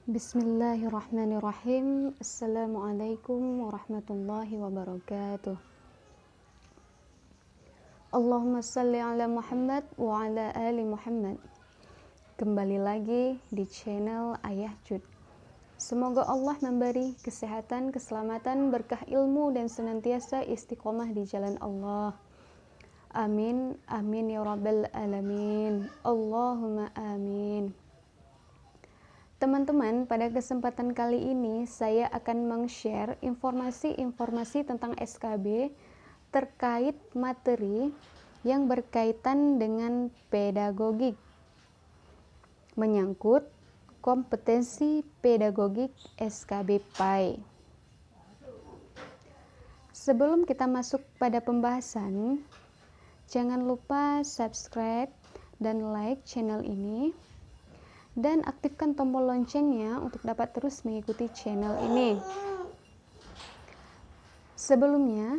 Bismillahirrahmanirrahim. Assalamualaikum warahmatullahi wabarakatuh. Allahumma salli ala Muhammad wa ala ali Muhammad. Kembali lagi di channel Ayah Jud. Semoga Allah memberi kesehatan, keselamatan, berkah ilmu dan senantiasa istiqomah di jalan Allah. Amin, amin ya rabbal alamin. Allahumma amin. Teman-teman, pada kesempatan kali ini saya akan meng-share informasi-informasi tentang SKB terkait materi yang berkaitan dengan pedagogik, menyangkut kompetensi pedagogik SKB PAI. Sebelum kita masuk pada pembahasan, jangan lupa subscribe dan like channel ini, dan aktifkan tombol loncengnya untuk dapat terus mengikuti channel ini. Sebelumnya,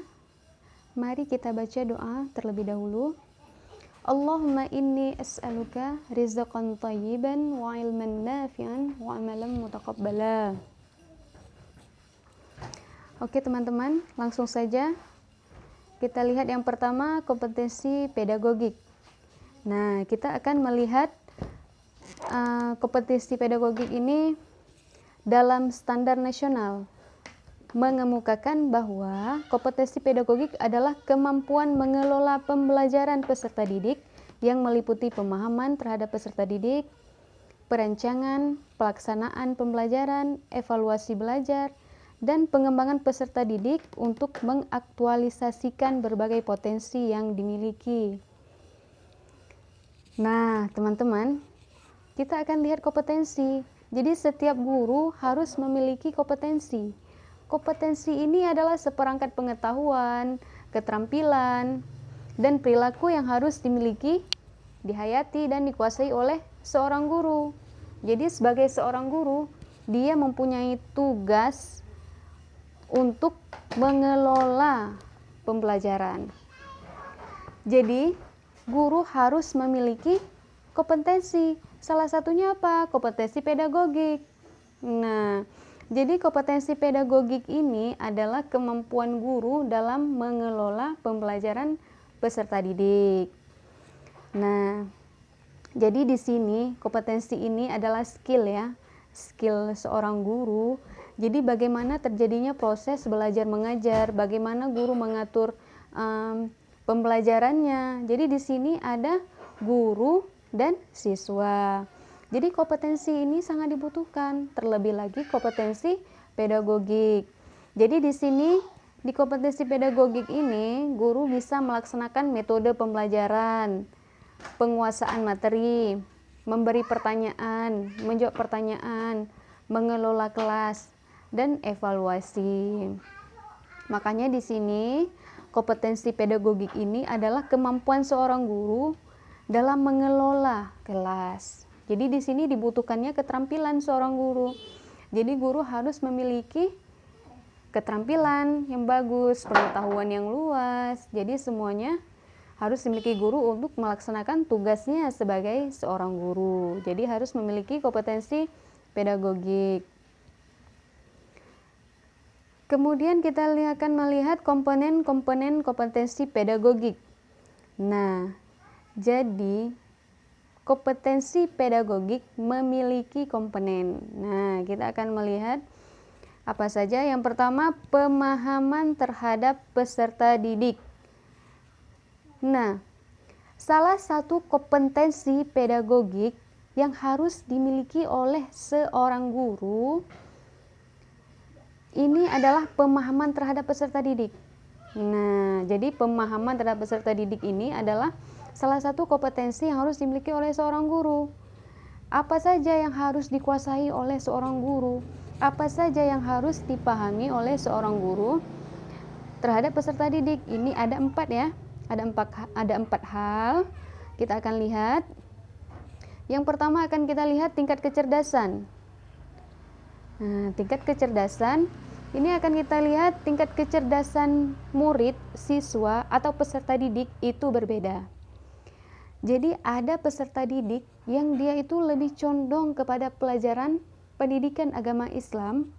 mari kita baca doa terlebih dahulu. Allahumma inni as'aluka rizqan thayyiban wa ilman nafi'an wa amalan mutaqabbala. Oke teman-teman, langsung saja kita lihat yang pertama, kompetensi pedagogik. Nah, kita akan melihat kompetensi pedagogik ini dalam standar nasional mengemukakan bahwa kompetensi pedagogik adalah kemampuan mengelola pembelajaran peserta didik yang meliputi pemahaman terhadap peserta didik, perancangan, pelaksanaan pembelajaran, evaluasi belajar, dan pengembangan peserta didik untuk mengaktualisasikan berbagai potensi yang dimiliki. Nah, teman-teman, kita akan lihat kompetensi. Jadi setiap guru harus memiliki kompetensi. Kompetensi ini adalah seperangkat pengetahuan, keterampilan, dan perilaku yang harus dimiliki, dihayati, dan dikuasai oleh seorang guru. Jadi sebagai seorang guru, dia mempunyai tugas untuk mengelola pembelajaran. Jadi guru harus memiliki kompetensi. Salah satunya apa? Kompetensi pedagogik. Nah, jadi kompetensi pedagogik ini adalah kemampuan guru dalam mengelola pembelajaran peserta didik. Nah, jadi di sini kompetensi ini adalah skill ya, skill seorang guru. Jadi bagaimana terjadinya proses belajar mengajar, bagaimana guru mengatur pembelajarannya. Jadi di sini ada guru dan siswa. Jadi kompetensi ini sangat dibutuhkan, terlebih lagi kompetensi pedagogik. Jadi di sini di kompetensi pedagogik ini guru bisa melaksanakan metode pembelajaran, penguasaan materi, memberi pertanyaan, menjawab pertanyaan, mengelola kelas, dan evaluasi. Makanya di sini kompetensi pedagogik ini adalah kemampuan seorang guru dalam mengelola kelas. Jadi di sini dibutuhkannya keterampilan seorang guru. Jadi guru harus memiliki keterampilan yang bagus, pengetahuan yang luas. Jadi semuanya harus dimiliki guru untuk melaksanakan tugasnya sebagai seorang guru. Jadi harus memiliki kompetensi pedagogik. Kemudian kita akan melihat komponen-komponen kompetensi pedagogik. Nah, jadi kompetensi pedagogik memiliki komponen. Nah, kita akan melihat apa saja. Yang pertama, pemahaman terhadap peserta didik. Nah, salah satu kompetensi pedagogik yang harus dimiliki oleh seorang guru ini adalah pemahaman terhadap peserta didik. Nah, jadi pemahaman terhadap peserta didik ini adalah salah satu kompetensi yang harus dimiliki oleh seorang guru. Apa saja yang harus dikuasai oleh seorang guru? Apa saja yang harus dipahami oleh seorang guru terhadap peserta didik? Ini ada 4 ya. Ada empat hal. Kita akan lihat. Yang pertama akan kita lihat tingkat kecerdasan. Nah, tingkat kecerdasan ini akan kita lihat tingkat kecerdasan murid, siswa, atau peserta didik itu berbeda. Jadi ada peserta didik yang dia itu lebih condong kepada pelajaran pendidikan agama Islam,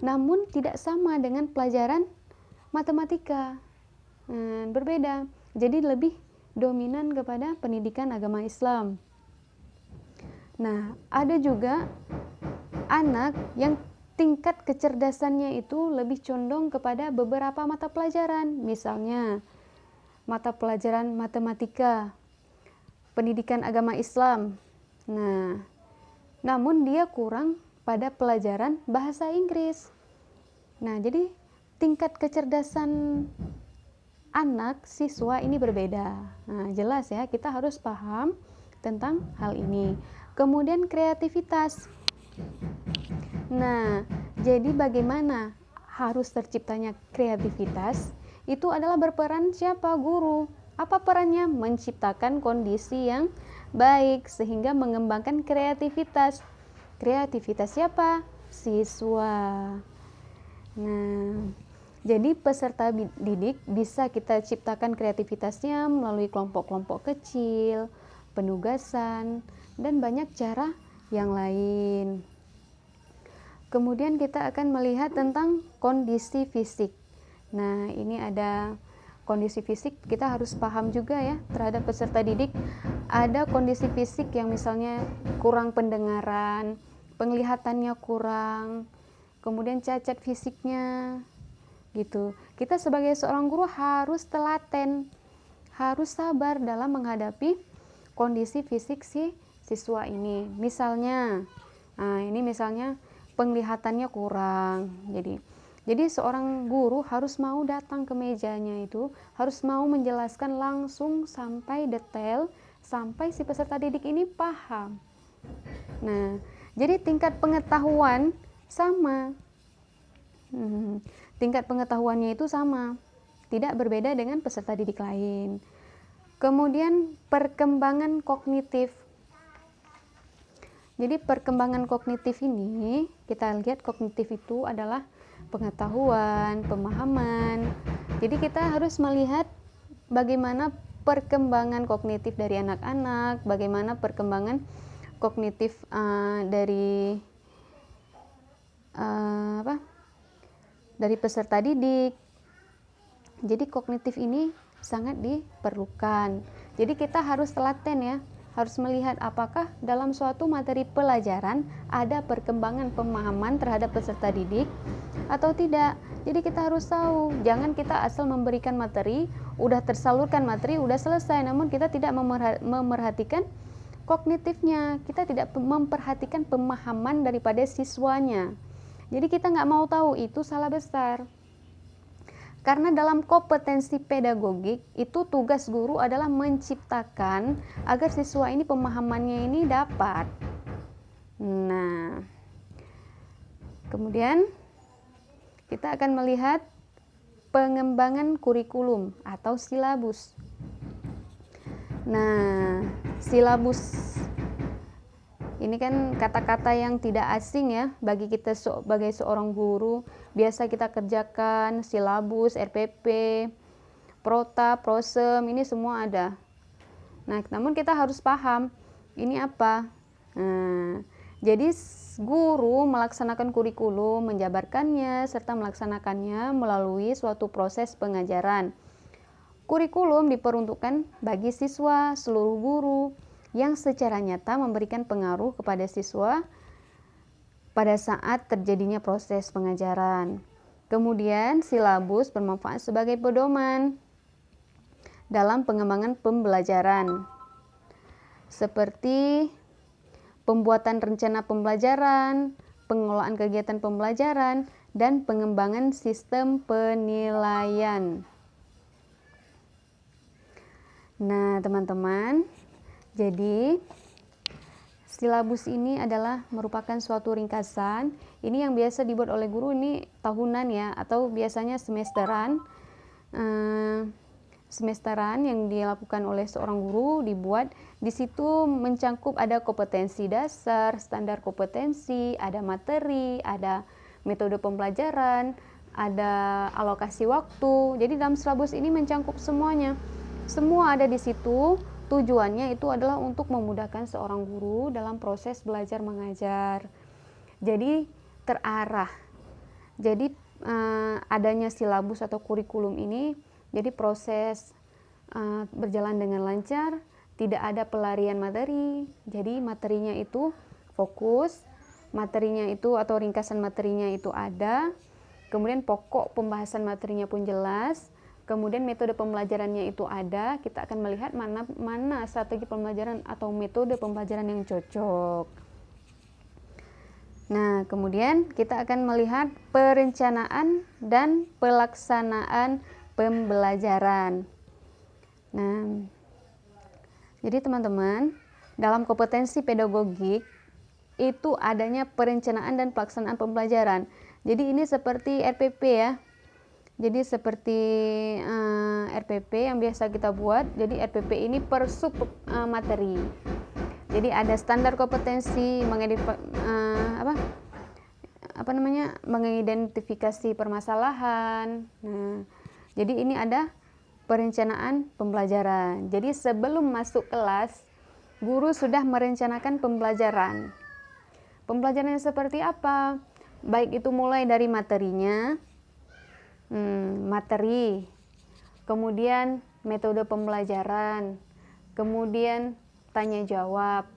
namun tidak sama dengan pelajaran matematika. Berbeda. Jadi lebih dominan kepada pendidikan agama Islam. Nah, ada juga anak yang tingkat kecerdasannya itu lebih condong kepada beberapa mata pelajaran, misalnya mata pelajaran matematika, pendidikan agama Islam. Nah, namun dia kurang pada pelajaran bahasa Inggris. Nah, jadi tingkat kecerdasan anak siswa ini berbeda. Nah, jelas ya, kita harus paham tentang hal ini. Kemudian kreativitas. Nah, jadi bagaimana harus terciptanya kreativitas? Itu adalah berperan siapa? Guru. Apa perannya? Menciptakan kondisi yang baik sehingga mengembangkan kreativitas. Kreativitas siapa? Siswa. Nah, jadi peserta didik bisa kita ciptakan kreativitasnya melalui kelompok-kelompok kecil, penugasan, dan banyak cara yang lain. Kemudian kita akan melihat tentang kondisi fisik. Nah, ini ada kondisi fisik, kita harus paham juga ya terhadap peserta didik. Ada kondisi fisik yang misalnya kurang pendengaran, penglihatannya kurang, kemudian cacat fisiknya gitu. Kita sebagai seorang guru harus telaten, harus sabar dalam menghadapi kondisi fisik si siswa ini. Misalnya, ini misalnya penglihatannya kurang. Jadi seorang guru harus mau datang ke mejanya itu, harus mau menjelaskan langsung sampai detail, sampai si peserta didik ini paham. Nah, jadi tingkat pengetahuan sama. Tingkat pengetahuannya itu sama, tidak berbeda dengan peserta didik lain. Kemudian perkembangan kognitif. Jadi perkembangan kognitif ini, kita lihat kognitif itu adalah pengetahuan, pemahaman. Jadi kita harus melihat bagaimana perkembangan kognitif dari anak-anak, bagaimana perkembangan kognitif dari peserta didik. Jadi kognitif ini sangat diperlukan. Jadi kita harus telaten ya, harus melihat apakah dalam suatu materi pelajaran ada perkembangan pemahaman terhadap peserta didik atau tidak. Jadi kita harus tahu, jangan kita asal memberikan materi, udah tersalurkan materi, udah selesai, namun kita tidak memerhatikan kognitifnya, kita tidak memperhatikan pemahaman daripada siswanya. Jadi kita nggak mau tahu, itu salah besar. Karena dalam kompetensi pedagogik itu tugas guru adalah menciptakan agar siswa ini pemahamannya ini dapat. Nah, kemudian kita akan melihat pengembangan kurikulum atau silabus. Nah, silabus ini kan kata-kata yang tidak asing ya bagi kita sebagai seorang guru. Biasa kita kerjakan silabus, RPP, Prota, Prosem, ini semua ada. Nah, namun kita harus paham ini apa. Nah, jadi guru melaksanakan kurikulum, menjabarkannya, serta melaksanakannya melalui suatu proses pengajaran. Kurikulum diperuntukkan bagi siswa, seluruh guru, yang secara nyata memberikan pengaruh kepada siswa pada saat terjadinya proses pengajaran. Kemudian silabus bermanfaat sebagai pedoman dalam pengembangan pembelajaran, seperti pembuatan rencana pembelajaran, pengelolaan kegiatan pembelajaran, dan pengembangan sistem penilaian. Nah, teman-teman, jadi silabus ini adalah merupakan suatu ringkasan. Ini yang biasa dibuat oleh guru, ini tahunan ya, atau biasanya semesteran. Semesteran yang dilakukan oleh seorang guru dibuat. Di situ mencangkup ada kompetensi dasar, standar kompetensi, ada materi, ada metode pembelajaran, ada alokasi waktu. Jadi dalam silabus ini mencangkup semuanya. Semua ada di situ. Tujuannya itu adalah untuk memudahkan seorang guru dalam proses belajar mengajar. Jadi terarah. Jadi adanya silabus atau kurikulum ini, jadi proses berjalan dengan lancar, tidak ada pelarian materi. Jadi materinya itu fokus, materinya itu atau ringkasan materinya itu ada, kemudian pokok pembahasan materinya pun jelas, kemudian metode pembelajarannya itu ada. Kita akan melihat mana strategi pembelajaran atau metode pembelajaran yang cocok. Nah, kemudian kita akan melihat perencanaan dan pelaksanaan pembelajaran. Nah, jadi teman-teman, dalam kompetensi pedagogik itu adanya perencanaan dan pelaksanaan pembelajaran. Jadi ini seperti RPP ya. Jadi seperti RPP yang biasa kita buat. Jadi RPP ini per sub materi. Jadi ada standar kompetensi, mengidentifikasi permasalahan. Nah, jadi ini ada perencanaan pembelajaran. Jadi sebelum masuk kelas, guru sudah merencanakan pembelajaran. Pembelajarannya seperti apa? Baik itu mulai dari materinya, materi, kemudian metode pembelajaran, kemudian tanya jawab,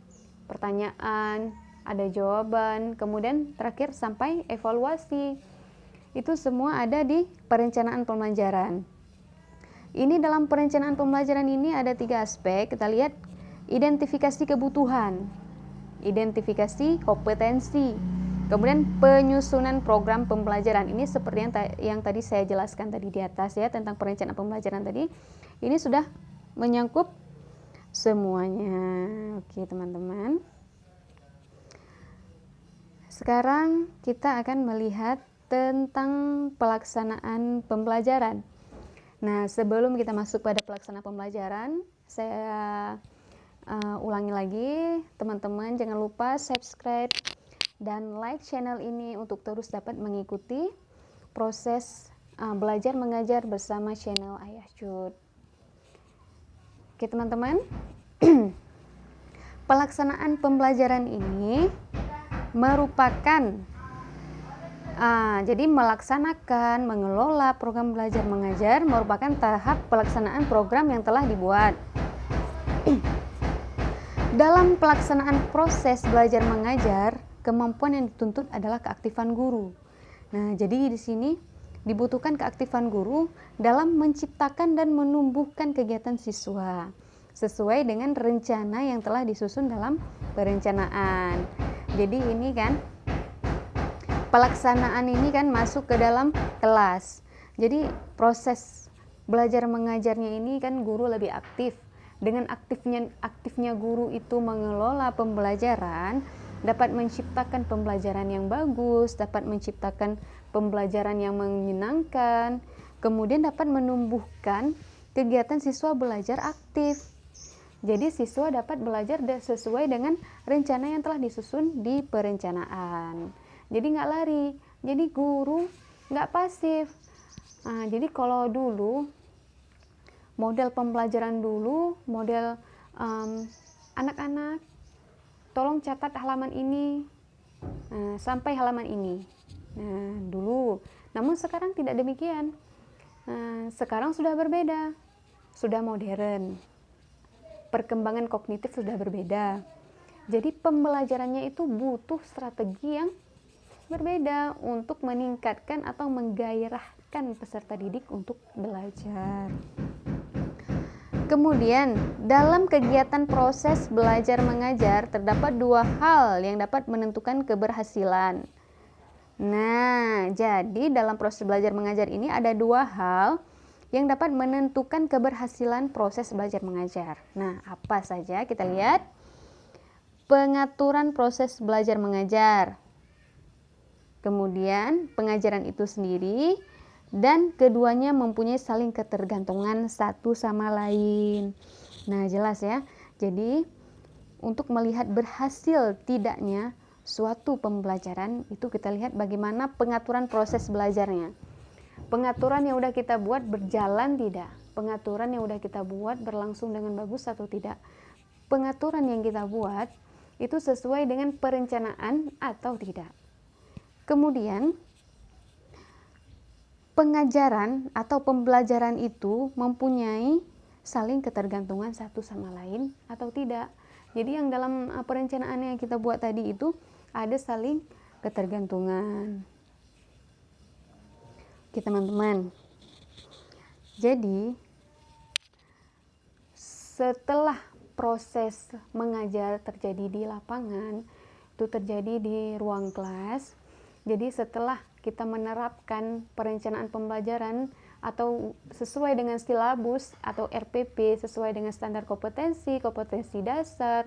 pertanyaan, ada jawaban, kemudian terakhir sampai evaluasi. Itu semua ada di perencanaan pembelajaran. Ini dalam perencanaan pembelajaran ini ada 3 aspek. Kita lihat identifikasi kebutuhan, identifikasi kompetensi, kemudian penyusunan program pembelajaran. Ini seperti yang tadi saya jelaskan tadi di atas ya, tentang perencanaan pembelajaran tadi. Ini sudah menyangkut semuanya. Oke teman-teman. Sekarang kita akan melihat tentang pelaksanaan pembelajaran. Nah, sebelum kita masuk pada pelaksanaan pembelajaran, saya ulangi lagi, teman-teman jangan lupa subscribe dan like channel ini untuk terus dapat mengikuti proses belajar mengajar bersama channel Ayah Cut. Oke teman-teman, pelaksanaan pembelajaran ini merupakan jadi melaksanakan, mengelola program belajar mengajar merupakan tahap pelaksanaan program yang telah dibuat. Dalam pelaksanaan proses belajar mengajar, kemampuan yang dituntut adalah keaktifan guru. Nah, jadi di sini dibutuhkan keaktifan guru dalam menciptakan dan menumbuhkan kegiatan siswa sesuai dengan rencana yang telah disusun dalam perencanaan. Jadi ini kan pelaksanaan ini kan masuk ke dalam kelas. Jadi proses belajar mengajarnya ini kan guru lebih aktif. Dengan aktifnya guru itu mengelola pembelajaran, dapat menciptakan pembelajaran yang bagus, dapat menciptakan pembelajaran yang menyenangkan, kemudian dapat menumbuhkan kegiatan siswa belajar aktif. Jadi siswa dapat belajar sesuai dengan rencana yang telah disusun di perencanaan. Jadi nggak lari, jadi guru nggak pasif. Nah, jadi kalau dulu model pembelajaran dulu, model anak-anak, tolong catat halaman ini sampai halaman ini. Nah, dulu. Namun sekarang tidak demikian. Sekarang sudah berbeda, sudah modern. Perkembangan kognitif sudah berbeda. Jadi pembelajarannya itu butuh strategi yang berbeda untuk meningkatkan atau menggairahkan peserta didik untuk belajar. Kemudian, dalam kegiatan proses belajar mengajar terdapat 2 hal yang dapat menentukan keberhasilan. Nah, jadi dalam proses belajar mengajar ini ada 2 hal yang dapat menentukan keberhasilan proses belajar mengajar. Nah, apa saja? Kita lihat. Pengaturan proses belajar mengajar. Kemudian pengajaran itu sendiri, dan keduanya mempunyai saling ketergantungan satu sama lain. Nah, jelas ya. Jadi untuk melihat berhasil tidaknya suatu pembelajaran itu kita lihat bagaimana pengaturan proses belajarnya. Pengaturan yang udah kita buat berjalan tidak? Pengaturan yang udah kita buat berlangsung dengan bagus atau tidak? Pengaturan yang kita buat itu sesuai dengan perencanaan atau tidak? Kemudian pengajaran atau pembelajaran itu mempunyai saling ketergantungan satu sama lain atau tidak. Jadi yang dalam perencanaan yang kita buat tadi itu ada saling ketergantungan. Oke teman-teman. Jadi setelah proses mengajar terjadi di lapangan, itu terjadi di ruang kelas. Jadi setelah kita menerapkan perencanaan pembelajaran atau sesuai dengan silabus atau RPP, sesuai dengan standar kompetensi dasar,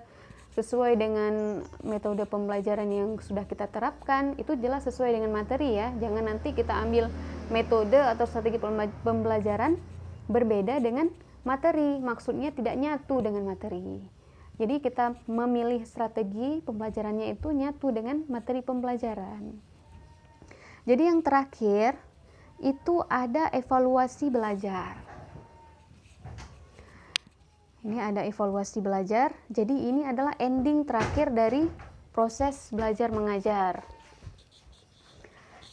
sesuai dengan metode pembelajaran yang sudah kita terapkan, itu jelas sesuai dengan materi ya. Jangan nanti kita ambil metode atau strategi pembelajaran berbeda dengan materi, maksudnya tidak nyatu dengan materi. Jadi kita memilih strategi pembelajarannya itu nyatu dengan materi pembelajaran. Jadi yang terakhir itu ada evaluasi belajar. Ini ada evaluasi belajar. Jadi ini adalah ending terakhir dari proses belajar mengajar.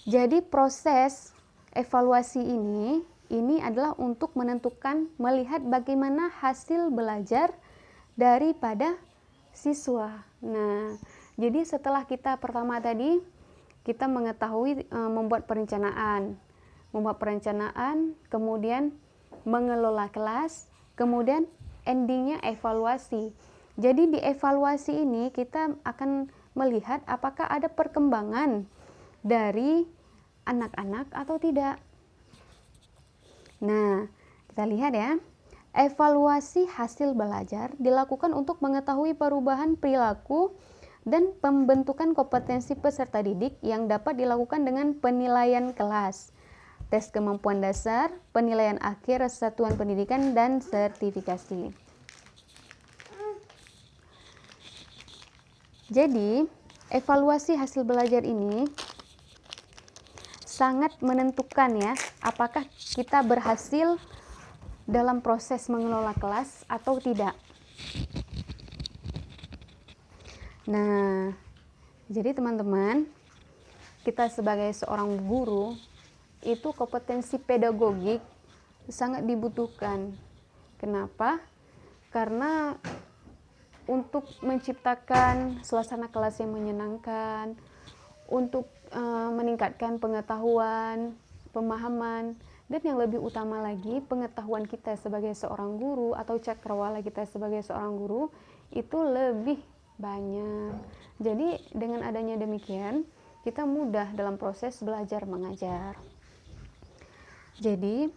Jadi proses evaluasi ini adalah untuk menentukan, melihat bagaimana hasil belajar daripada siswa. Nah, jadi setelah kita pertama tadi kita mengetahui membuat perencanaan, kemudian mengelola kelas, kemudian endingnya evaluasi. Jadi di evaluasi ini kita akan melihat apakah ada perkembangan dari anak-anak atau tidak. Nah, kita lihat ya. Evaluasi hasil belajar dilakukan untuk mengetahui perubahan perilaku dan pembentukan kompetensi peserta didik yang dapat dilakukan dengan penilaian kelas, tes kemampuan dasar, penilaian akhir satuan pendidikan, dan sertifikasi. Jadi, evaluasi hasil belajar ini sangat menentukan ya, apakah kita berhasil dalam proses mengelola kelas atau tidak. Nah, jadi teman-teman, kita sebagai seorang guru itu kompetensi pedagogik sangat dibutuhkan. Kenapa? Karena untuk menciptakan suasana kelas yang menyenangkan, untuk meningkatkan pengetahuan, pemahaman, dan yang lebih utama lagi pengetahuan kita sebagai seorang guru atau cakrawala kita sebagai seorang guru itu lebih banyak. Jadi dengan adanya demikian kita mudah dalam proses belajar mengajar. Jadi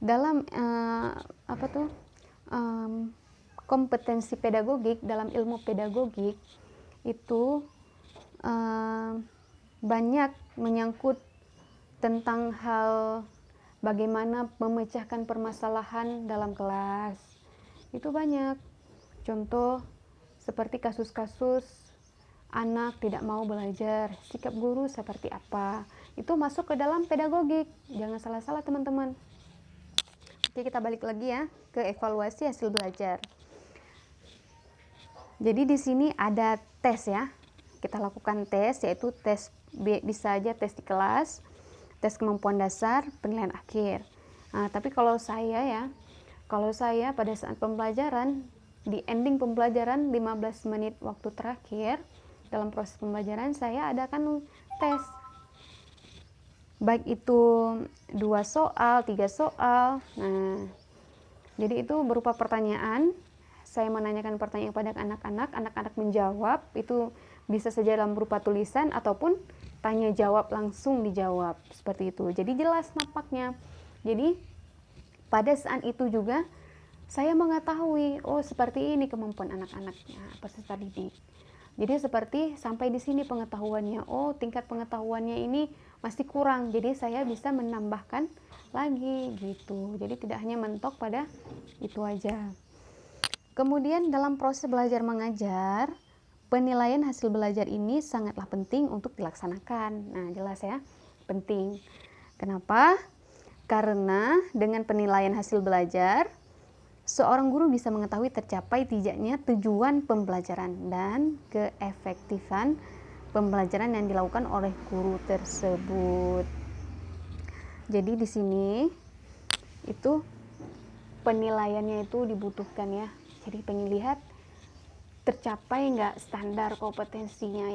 dalam kompetensi pedagogik, dalam ilmu pedagogik itu banyak menyangkut tentang hal bagaimana memecahkan permasalahan dalam kelas. Itu banyak. Contoh seperti kasus-kasus anak tidak mau belajar, sikap guru seperti apa. Itu masuk ke dalam pedagogik. Jangan salah-salah teman-teman. Oke, kita balik lagi ya ke evaluasi hasil belajar. Jadi di sini ada tes ya. Kita lakukan tes, yaitu tes bisa aja tes di kelas, tes kemampuan dasar, penilaian akhir. Nah, tapi kalau saya pada saat pembelajaran, di ending pembelajaran 15 menit waktu terakhir dalam proses pembelajaran, saya adakan tes. Baik itu 2 soal, 3 soal. Nah, jadi itu berupa pertanyaan. Saya menanyakan pertanyaan kepada anak-anak menjawab. Itu bisa saja dalam berupa tulisan ataupun tanya jawab langsung dijawab, seperti itu. Jadi jelas nampaknya. Jadi pada saat itu juga saya mengetahui, oh seperti ini kemampuan anak-anaknya peserta didik. Jadi seperti sampai di sini pengetahuannya, oh tingkat pengetahuannya ini masih kurang, jadi saya bisa menambahkan lagi gitu. Jadi tidak hanya mentok pada itu aja. Kemudian dalam proses belajar mengajar, penilaian hasil belajar ini sangatlah penting untuk dilaksanakan. Nah, jelas ya, penting. Kenapa? Karena dengan penilaian hasil belajar, seorang guru bisa mengetahui tercapai tidaknya tujuan pembelajaran dan keefektifan pembelajaran yang dilakukan oleh guru tersebut. Jadi di sini itu penilaiannya itu dibutuhkan ya. Jadi pengen lihat tercapai nggak standar kompetensinya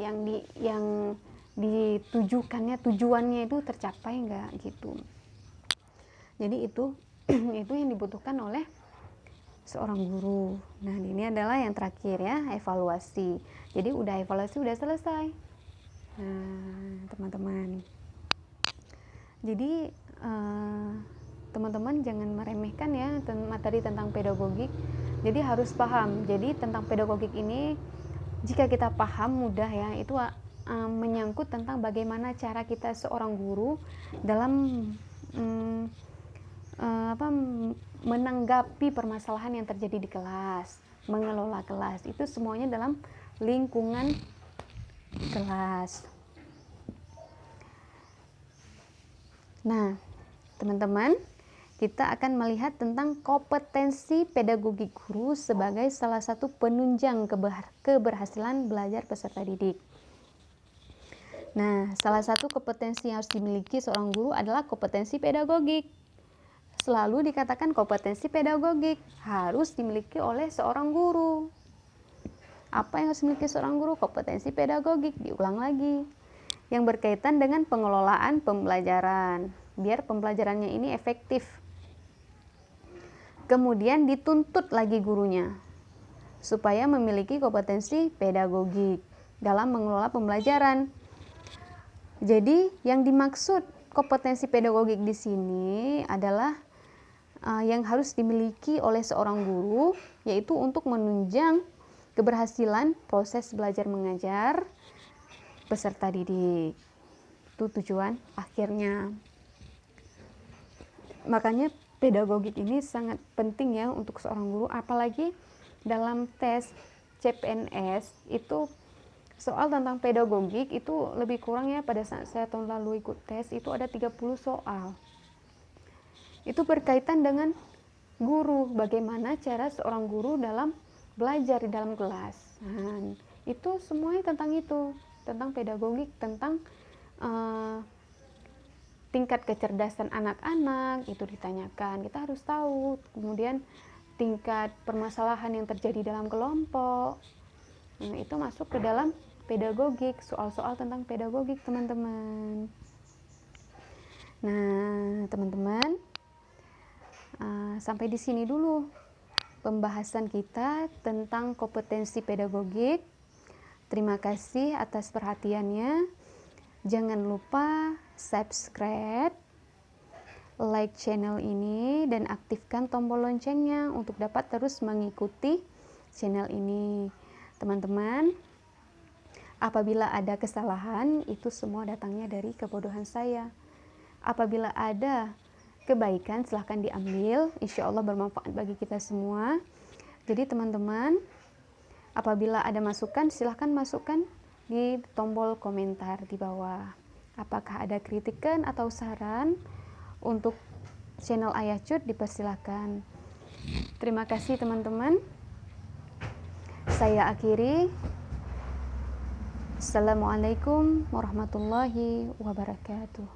yang ditujukannya, tujuannya itu tercapai nggak gitu. Jadi itu itu yang dibutuhkan oleh seorang guru. Nah, ini adalah yang terakhir ya, evaluasi. Jadi udah evaluasi, udah selesai. Nah, teman-teman. Jadi teman-teman jangan meremehkan ya materi tentang pedagogik. Jadi harus paham. Jadi tentang pedagogik ini jika kita paham mudah ya, itu menyangkut tentang bagaimana cara kita seorang guru dalam menanggapi permasalahan yang terjadi di kelas, mengelola kelas. Itu semuanya dalam lingkungan kelas. Nah, teman-teman, kita akan melihat tentang kompetensi pedagogik guru sebagai salah satu penunjang keberhasilan belajar peserta didik. Nah, salah satu kompetensi yang harus dimiliki seorang guru adalah kompetensi pedagogik. Selalu dikatakan kompetensi pedagogik harus dimiliki oleh seorang guru. Apa yang harus dimiliki seorang guru? Kompetensi pedagogik, diulang lagi. Yang berkaitan dengan pengelolaan pembelajaran, biar pembelajarannya ini efektif. Kemudian dituntut lagi gurunya supaya memiliki kompetensi pedagogik dalam mengelola pembelajaran. Jadi yang dimaksud kompetensi pedagogik di sini adalah yang harus dimiliki oleh seorang guru, yaitu untuk menunjang keberhasilan proses belajar mengajar peserta didik. Itu tujuan akhirnya. Makanya pedagogik ini sangat penting ya untuk seorang guru, apalagi dalam tes CPNS itu soal tentang pedagogik itu lebih kurang ya. Pada saat saya tahun lalu ikut tes itu ada 30 soal. Itu berkaitan dengan guru, bagaimana cara seorang guru dalam belajar di dalam kelas. Nah, itu semuanya tentang itu, tentang pedagogik, tentang tingkat kecerdasan anak-anak itu ditanyakan, kita harus tahu. Kemudian tingkat permasalahan yang terjadi dalam kelompok, nah, itu masuk ke dalam pedagogik, soal-soal tentang pedagogik teman-teman. Nah, teman-teman, sampai di sini dulu pembahasan kita tentang kompetensi pedagogik. Terima kasih atas perhatiannya. Jangan lupa subscribe, like channel ini, dan aktifkan tombol loncengnya untuk dapat terus mengikuti channel ini. Teman-teman, apabila ada kesalahan, itu semua datangnya dari kebodohan saya. Apabila ada kebaikan, silahkan diambil, insya Allah bermanfaat bagi kita semua. Jadi teman-teman, apabila ada masukan, silahkan masukkan di tombol komentar di bawah. Apakah ada kritikan atau saran untuk channel Ayah Cut, dipersilahkan. Terima kasih teman-teman. Saya akhiri. Assalamualaikum warahmatullahi wabarakatuh.